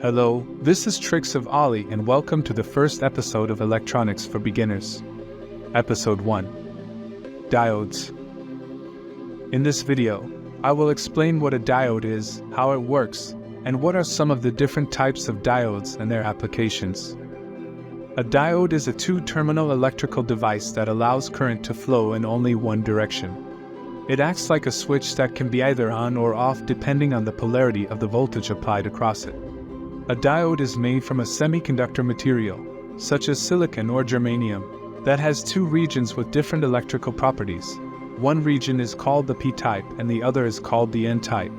Hello, this is Tricks of Ollie and welcome to the first episode of Electronics for Beginners. Episode 1. Diodes. In this video, I will explain what a diode is, how it works, and what are some of the different types of diodes and their applications. A diode is a two-terminal electrical device that allows current to flow in only one direction. It acts like a switch that can be either on or off depending on the polarity of the voltage applied across it. A diode is made from a semiconductor material, such as silicon or germanium, that has two regions with different electrical properties. One region is called the p-type and the other is called the n-type.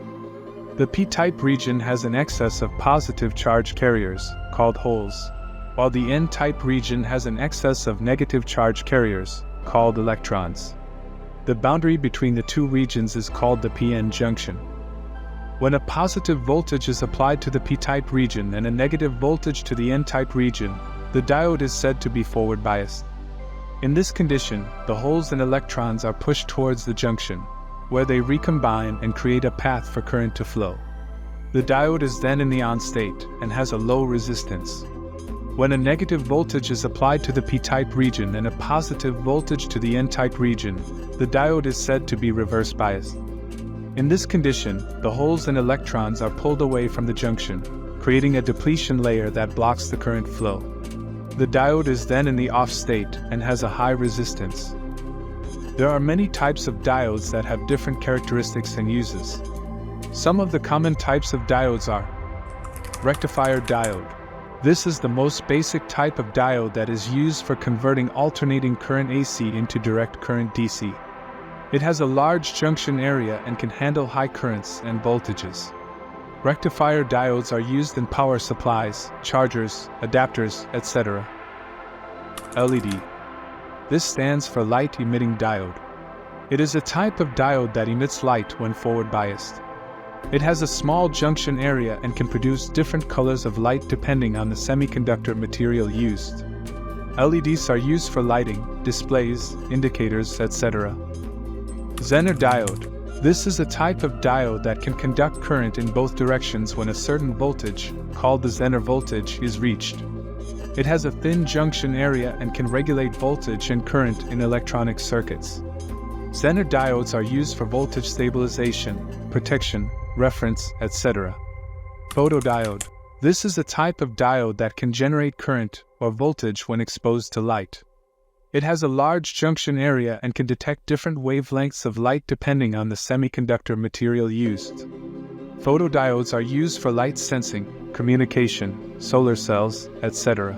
The p-type region has an excess of positive charge carriers, called holes, while the n-type region has an excess of negative charge carriers, called electrons. The boundary between the two regions is called the p-n junction. When a positive voltage is applied to the p-type region and a negative voltage to the n-type region, the diode is said to be forward biased. In this condition, the holes and electrons are pushed towards the junction, where they recombine and create a path for current to flow. The diode is then in the on state and has a low resistance. When a negative voltage is applied to the p-type region and a positive voltage to the n-type region, the diode is said to be reverse biased. In this condition, the holes and electrons are pulled away from the junction, creating a depletion layer that blocks the current flow. The diode is then in the off state and has a high resistance. There are many types of diodes that have different characteristics and uses. Some of the common types of diodes are rectifier diode. This is the most basic type of diode that is used for converting alternating current AC into direct current DC. It has a large junction area and can handle high currents and voltages. Rectifier diodes are used in power supplies, chargers, adapters, etc. LED. This stands for light emitting diode. It is a type of diode that emits light when forward biased. It has a small junction area and can produce different colors of light depending on the semiconductor material used. LEDs are used for lighting, displays, indicators, etc. Zener Diode. This is a type of diode that can conduct current in both directions when a certain voltage, called the Zener voltage, is reached. It has a thin junction area and can regulate voltage and current in electronic circuits. Zener diodes are used for voltage stabilization, protection, reference, etc. Photodiode. This is a type of diode that can generate current or voltage when exposed to light. It has a large junction area and can detect different wavelengths of light depending on the semiconductor material used. Photodiodes are used for light sensing, communication, solar cells, etc.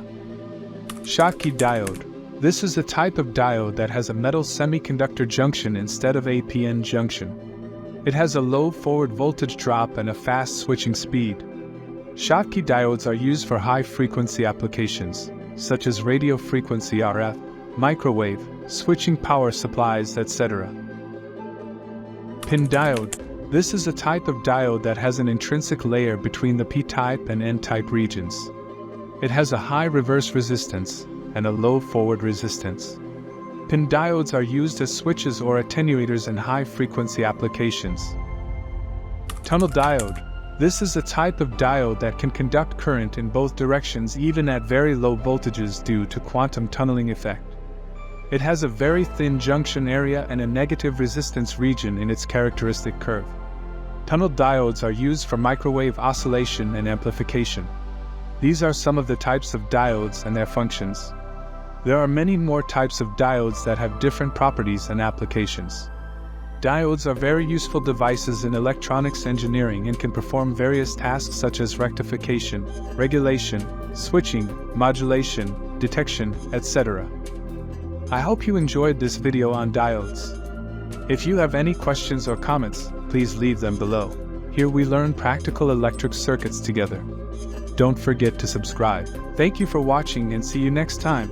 Schottky diode. This is a type of diode that has a metal semiconductor junction instead of a p-n junction. It has a low forward voltage drop and a fast switching speed. Schottky diodes are used for high-frequency applications, such as radio frequency RF, microwave, switching power supplies, etc. PIN diode. This is a type of diode that has an intrinsic layer between the p-type and n-type regions. It has a high reverse resistance and a low forward resistance. PIN diodes are used as switches or attenuators in high-frequency applications. Tunnel diode. This is a type of diode that can conduct current in both directions even at very low voltages due to quantum tunneling effect. It has a very thin junction area and a negative resistance region in its characteristic curve. Tunnel diodes are used for microwave oscillation and amplification. These are some of the types of diodes and their functions. There are many more types of diodes that have different properties and applications. Diodes are very useful devices in electronics engineering and can perform various tasks such as rectification, regulation, switching, modulation, detection, etc. I hope you enjoyed this video on diodes. If you have any questions or comments, please leave them below. Here we learn practical electric circuits together. Don't forget to subscribe. Thank you for watching and see you next time.